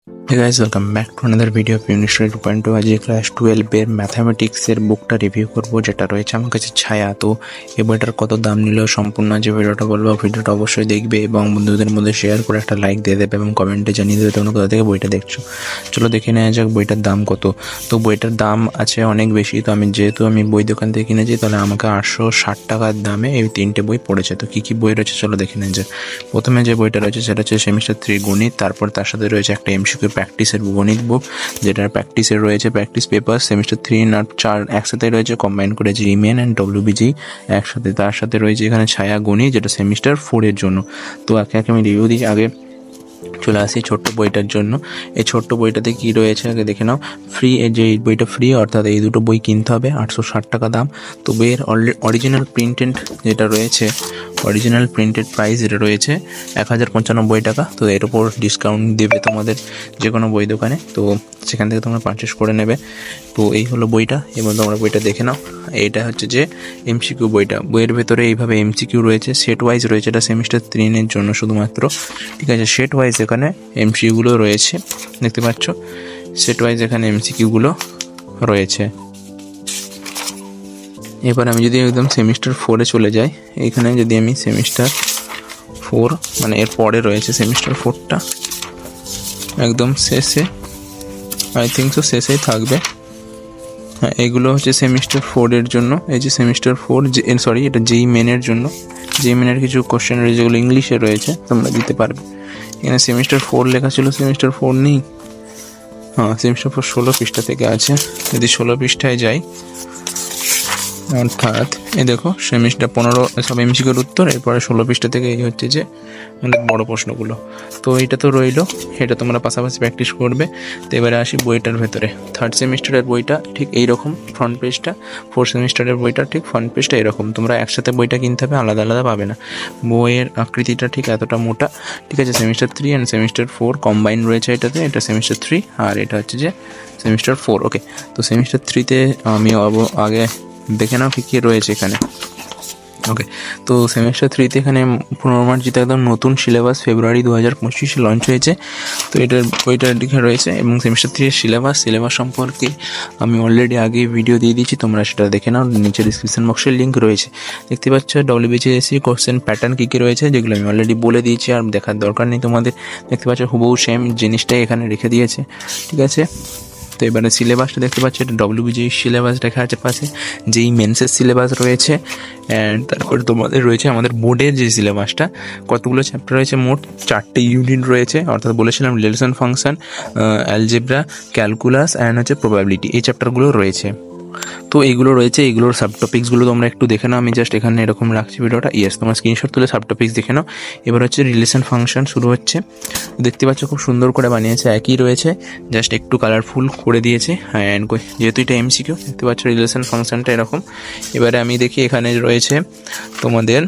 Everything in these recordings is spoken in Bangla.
Hey guys, welcome back to another video of Unistry 2.2। आज ये ক্লাস 12 এর ম্যাথমেটিক্সের বুকটা রিভিউ করব, যেটা রয়েছে আমার কাছে ছায়া। তো এই বইটার কত দাম নিল সম্পূর্ণ যে ভিডিওটা বলবো, ভিডিওটা অবশ্যই দেখবে এবং বন্ধুদের মধ্যে শেয়ার করে একটা লাইক দিয়ে দেবে এবং কমেন্টে জানিয়ে দেবে তোমরা কোথা থেকে বইটা দেখছো। চলো দেখে নেওয়া যাক বইটার দাম কত। তো বইটার দাম আছে অনেক বেশি। তো যেহেতু আমি বই দোকান থেকে কিনেছি, তাহলে আমাকে 860 টাকার দামে এই 3টে বই পড়েছে। তো কী কী বই রয়েছে চলো দেখে নেওয়া যাক। প্রথমে যে বইটা রয়েছে সেটা হচ্ছে সেমিস্টার 3 গণিত। তারপর তার সাথে রয়েছে একটা এমসিকিউ প্র্যাকটিসের গণিত বুক, যেটার প্র্যাকটিসের রয়েছে প্র্যাকটিস পেপার সেমিস্টার 3 আর 4 একসাথে রয়েছে, কম্বাইন করে জিই মেন অ্যান্ড ডব্লিউবিজি একসাথে। তার সাথে রয়েছে এখানে ছায়া গণিত, যেটা সেমিস্টার 4 এর জন্য। তো একে একে আমি রিভিউ দিই। আগে চলে আসি ছোট্ট বইটার জন্য। এই ছোট্ট বইটাতে কি রয়েছে আগে দেখে নাও। ফ্রি, যে বইটা ফ্রি, অর্থাৎ এই দুটো বই কিনতে হবে, 860 টাকা দাম। তো বইয়ের অরিজিনাল প্রিন্টেড যেটা রয়েছে, অরিজিনাল প্রিন্টেড প্রাইস এটা রয়েছে 1095 টাকা। তো এর উপর ডিসকাউন্ট দেবে তোমাদের যে কোনো বই দোকানে, তো সেখান থেকে তোমরা পারচেস করে নেবে। তো এই হলো বইটা এবং তোমরা বইটা দেখে নাও। এইটা হচ্ছে যে এমসিকিউ বইটা। বইয়ের ভেতরে এইভাবে এমসিকিউ রয়েছে, সেট ওয়াইজ রয়েছে। এটা সেমিস্টার 3 এর জন্য শুধুমাত্র, ঠিক আছে। সেট ওয়াইজ এখানে এমসিকিউগুলো রয়েছে, দেখতে পাচ্ছ। সেট ওয়াইজ এখানে এমসিকিউগুলো রয়েছে। এবার আমি যদি একদম সেমিস্টার 4-এ চলে যাই, এখানে যদি আমি সেমিস্টার 4 মানে এর পরে রয়েছে সেমিস্টার 4টা একদম শেষে, আই থিঙ্ক সো শেষেই থাকবে। হ্যাঁ, এগুলো হচ্ছে সেমিস্টার 4 এর জন্য। এই যে সেমিস্টার 4, সরি এটা যেই মেনের জন্য। যেই মেনের কিছু কোশ্চেন রয়েছে যেগুলো ইংলিশে রয়েছে, তোমরা দিতে পারবে। এখানে সেমিস্টার 4 লেখা ছিল, সেমিস্টার 4 নেই। হ্যাঁ, সেমিস্টার 4 16 পৃষ্ঠা থেকে আছে। যদি 16 পৃষ্ঠায় যাই, অর্থাৎ এই দেখো সেমিস্টার 15 সব এমসিকিউর উত্তর, এরপরে 16 পৃষ্ঠা থেকে এই হচ্ছে যে অনেক বড় প্রশ্নগুলো। তো এইটা তো রইলো, এটা তোমরা পাশাপাশি প্র্যাকটিস করবে। তো এবারে আসি বইটার ভেতরে। 3rd সেমিস্টারের বইটা ঠিক এইরকম ফ্রন্ট পেজটা, 4th সেমিস্টারের বইটা ঠিক ফ্রন্ট পেজটা এরকম। তোমরা একসাথে বইটা কিনতে হবে, আলাদা আলাদা পাবে না। বইয়ের আকৃতিটা ঠিক এতটা মোটা, ঠিক আছে। সেমিস্টার 3 অ্যান্ড সেমিস্টার 4 কম্বাইন রয়েছে এটাতে। এটা সেমিস্টার 3 আর এটা হচ্ছে যে সেমিস্টার 4। ওকে, তো সেমিস্টার 3-তে আমি আগে দেখে নাও কী কী রয়েছে এখানে। ওকে, তো সেমিস্টার 3-তে এখানে পুনর্মার্জিত একদম নতুন সিলেবাস ফেব্রুয়ারি 2025 লঞ্চ হয়েছে। তো ওইটার দিকে রয়েছে। এবং সেমিস্টার 3 এর সিলেবাস সম্পর্কে আমি অলরেডি আগে ভিডিও দিয়ে দিয়েছি, তোমরা সেটা দেখে নাও। নিচে ডিসক্রিপশন বক্সের লিঙ্ক রয়েছে, দেখতে পাচ্ছ। ডব্লিউবিসিএসসি কোশ্চেন প্যাটার্ন কী কী রয়েছে, যেগুলো আমি অলরেডি বলে দিয়েছি, আর দেখার দরকার নেই তোমাদের। দেখতে পাচ্ছ হুবহু সেম জিনিসটাই এখানে রেখে দিয়েছে, ঠিক আছে। তো এবারে সিলেবাসটা দেখতে পাচ্ছি, এটা ডব্লিউবিজি সিলেবাস লেখা আছে পাশে, যেই মেন্সের সিলেবাস রয়েছে। অ্যান্ড তারপরে তোমাদের রয়েছে আমাদের বোর্ডের যে সিলেবাসটা। কতগুলো চ্যাপ্টার রয়েছে, মোট 4টে ইউনিট রয়েছে। অর্থাৎ বলেছিলাম relation function, algebra, calculus and হচ্ছে প্রবাবিলিটি, এই চ্যাপ্টারগুলো রয়েছে। তো এইগুলো রয়েছে, এইগুলোর সাবটপিক্সগুলো তোমরা একটু দেখে নাও। আমি জাস্ট এখানে এরকম রাখছি ভিডিওটা, তোমরা স্ক্রিনশট তুলে সাবটপিক্স দেখে নাও। এবার হচ্ছে রিলেশন ফাংশন শুরু হচ্ছে। দেখতে পাচ্ছ খুব সুন্দর করে বানিয়েছে, একই রয়েছে, জাস্ট একটু কালারফুল করে দিয়েছে। অ্যান্ড যেহেতু এটা এমসিকিউ, দেখতে পাচ্ছ রিলেশন ফাংশনটা এরকম। এবারে আমি দেখি এখানে রয়েছে তোমাদের,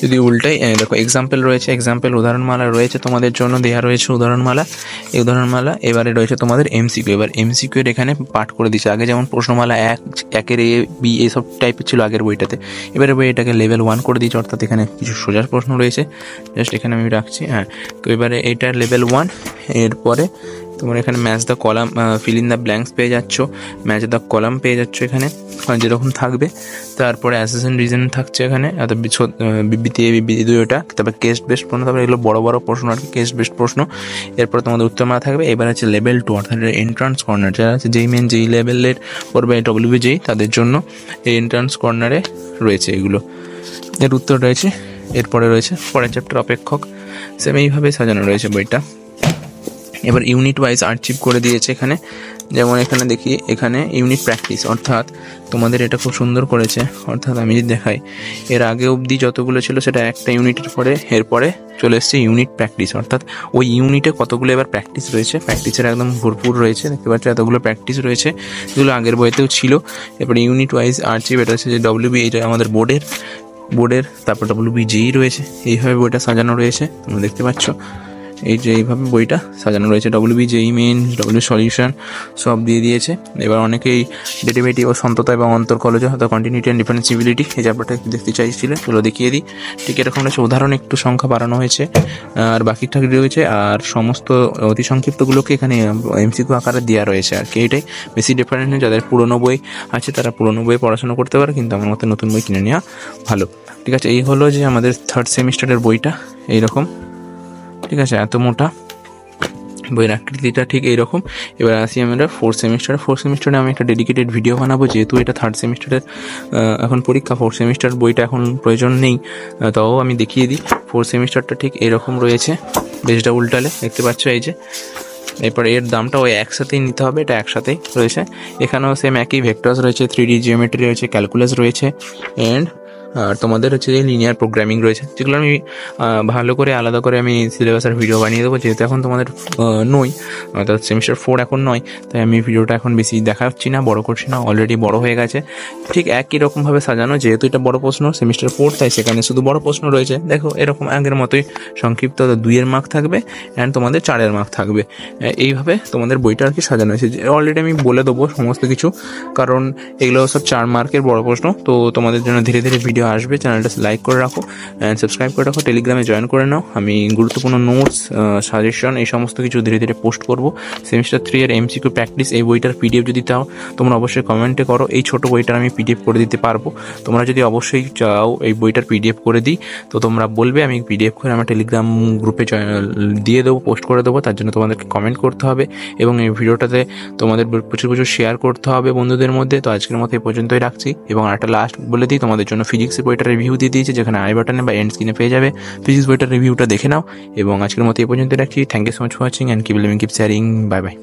যদি উল্টাই দেখো এক্সাম্পল রয়েছে, এক্সাম্পল উদাহরণমালা রয়েছে তোমাদের জন্য, দেওয়া রয়েছে উদাহরণমালা। এই উদাহরণমালা এবারে রয়েছে তোমাদের এমসিকিউ। এবার এমসিকিউ এখানে পাঠ করে দিচ্ছে। আগে যেমন প্রশ্নমালা 1-এর এ বি এইসব টাইপের ছিল আগের বইটাতে, এবারে বই এটাকে লেভেল 1 করে দিচ্ছে। অর্থাৎ এখানে কিছু সোজা প্রশ্ন রয়েছে, জাস্ট এখানে আমি রাখছি। হ্যাঁ, তো এবারে এটা লেভেল 1। এরপরে তোমরা এখানে match the column, fill in the blanks পেয়ে যাচ্ছ, ম্যাচ দ্য কলাম পেয়ে যাচ্ছ এখানে যেরকম থাকবে। তারপরে অ্যাসেশন রিজন থাকছে এখানে, বিবৃতি এ বিবৃতি 2টা। তারপরে কেস বেসড প্রশ্ন, তারপরে এগুলো বড় বড় প্রশ্ন আর কি, কেস বেসড প্রশ্ন। এরপরে তোমাদের উত্তরমালা থাকবে। এবার হচ্ছে লেভেল 2, অর্থাৎ এন্ট্রান্স কর্নার, যারা আছে যেই মেন যেই লেভেলের পড়বে ডব্লিউবিজি, তাদের জন্য এই এন্ট্রান্স কর্নারে রয়েছে এগুলো, এর উত্তর রয়েছে। এরপরে রয়েছে পরের চ্যাপ্টার অপেক্ষক, সেম এইভাবে সাজানো রয়েছে বইটা। এবার ইউনিট ওয়াইজ আর্চিভ করে দিয়েছে এখানে। যেমন এখানে দেখি, এখানে ইউনিট প্র্যাকটিস, অর্থাৎ তোমাদের এটা খুব সুন্দর করেছে। অর্থাৎ আমি যদি দেখাই, এর আগে অবধি যতগুলো ছিল সেটা একটা ইউনিটের পরে, এরপরে চলে এসছে ইউনিট প্র্যাকটিস। অর্থাৎ ওই ইউনিটে কতগুলো এবার প্র্যাকটিস রয়েছে, প্র্যাকটিসের একদম ভরপুর রয়েছে। দেখতে পাচ্ছ এতগুলো প্র্যাকটিস রয়েছে, যেগুলো আগের বইতেও ছিল। এরপরে ইউনিট ওয়াইজ আর্চিভ, এটা হচ্ছে যে ডব্লিউবি, এটা আমাদের বোর্ডের, তারপর ডব্লিউবিজি রয়েছে। এইভাবে বইটা সাজানো রয়েছে, তোমরা দেখতে পাচ্ছ। এই যে এইভাবে বইটা সাজানো রয়েছে। WB JEE main, WB solution সব দিয়ে দিয়েছে। এবার অনেকেই ডেরিভেটিভ ও সন্ততা এবং অন্তর্কলজ অর্থাৎ কন্টিনিউটি অ্যান্ড ডিফারেন্সিবিলিটি এই চ্যাপ্টারটা একটু দেখতে চাইছিলেন, এগুলো দেখিয়ে দিই। ঠিক এরকম রয়েছে, উদাহরণ একটু সংখ্যা বাড়ানো হয়েছে আর বাকিটা রয়েছে, আর সমস্ত অতি সংক্ষিপ্তগুলোকে এখানে MCQ আকারে দেওয়া রয়েছে আর কি। এটাই বেশি ডিফারেন্স নেই। যাদের পুরোনো বই আছে তারা পুরোনো বই পড়াশোনা করতে পারে, কিন্তু আমার মতে নতুন বই কিনে নেওয়া ভালো। ঠিক আছে, এই হলো যে আমাদের 3rd সেমিস্টারের বইটা এইরকম। ঠিক আছে, এত মোটা বইয়ের আকৃতিটা ঠিক এইরকম। এবার আসি আমরা 4th সেমিস্টারে আমি একটা ডেডিকেটেড ভিডিও বানাবো, যেহেতু এটা 3rd সেমিস্টারের এখন পরীক্ষা। 4th সেমিস্টার বইটা এখন প্রয়োজন নেই, তাও আমি দেখিয়ে দিই। 4th সেমিস্টারটা ঠিক এরকম রয়েছে, পেজটা উল্টালে দেখতে পাচ্ছ এই যে। এরপর এর দামটা ওই একসাথেই নিতে হবে, এটা একসাথেই রয়েছে। এখানেও সেম একই ভেক্টরস রয়েছে, 3D জিওমেট্রি রয়েছে, ক্যালকুলাস রয়েছে, অ্যান্ড আর তোমাদের হচ্ছে যে লিনিয়ার প্রোগ্রামিং রয়েছে, যেগুলো আমি ভালো করে আলাদা করে আমি সিলেবাসের ভিডিও বানিয়ে দেবো। যেহেতু এখন তোমাদের নই, অর্থাৎ সেমিস্টার 4 এখন নয়, তাই আমি ভিডিওটা এখন বেশি দেখাচ্ছি না, বড় করছি না, অলরেডি বড় হয়ে গেছে। ঠিক একই রকমভাবে সাজানো, যেহেতু এটা বড় প্রশ্ন সেমিস্টার 4, তাই সেখানে শুধু বড় প্রশ্ন রয়েছে। দেখো এরকম আগের মতোই সংক্ষিপ্ত 2-এর মার্ক থাকবে, অ্যান্ড তোমাদের 4-এর মার্ক থাকবে। এইভাবে তোমাদের বইটা আর কি সাজানো হয়েছে। অলরেডি আমি বলে দেবো সমস্ত কিছু, কারণ এগুলো সব 4 মার্কের বড় প্রশ্ন। তো তোমাদের জন্য ধীরে ধীরে ভিডিও আসবে, চ্যানেলটা লাইক করে রাখো অ্যান্ড সাবস্ক্রাইব করে রাখো, টেলিগ্রামে জয়েন করে নাও। আমি গুরুত্বপূর্ণ নোটস, সাজেশন এই সমস্ত কিছু ধীরে ধীরে পোস্ট করব। সেমিস্টার 3 এর MCQ প্র্যাকটিস এই বইটার PDF যদি চাও তোমরা অবশ্যই কমেন্টে করো, এই ছোটো বইটার আমি PDF করে দিতে পারবো। তোমরা যদি অবশ্যই চাও এই বইটার PDF করে দিই, তো তোমরা বলবে, আমি PDF করে আমার টেলিগ্রাম গ্রুপে দিয়ে দেবো, পোস্ট করে দেবো। তার জন্য তোমাদেরকে কমেন্ট করতে হবে এবং এই ভিডিওটাতে তোমাদের প্রচুর শেয়ার করতে হবে বন্ধুদের মধ্যে। তো আজকের মতো এই পর্যন্তই রাখছি, এবং একটা লাস্ট বলে দিই, তোমাদের জন্য ফিজিক্সের বইটার রিভিউ দিয়ে দিয়েছে, যেখানে আই বাটনে বা এন্ড স্ক্রিনে পেয়ে যাবে। ফিজিক্স বইটার রিভিউটা দেখে নাও, এবং আজকের মতো এই পর্যন্ত রাখছি। Thank you so much for watching and keep living, keep sharing. Bye by.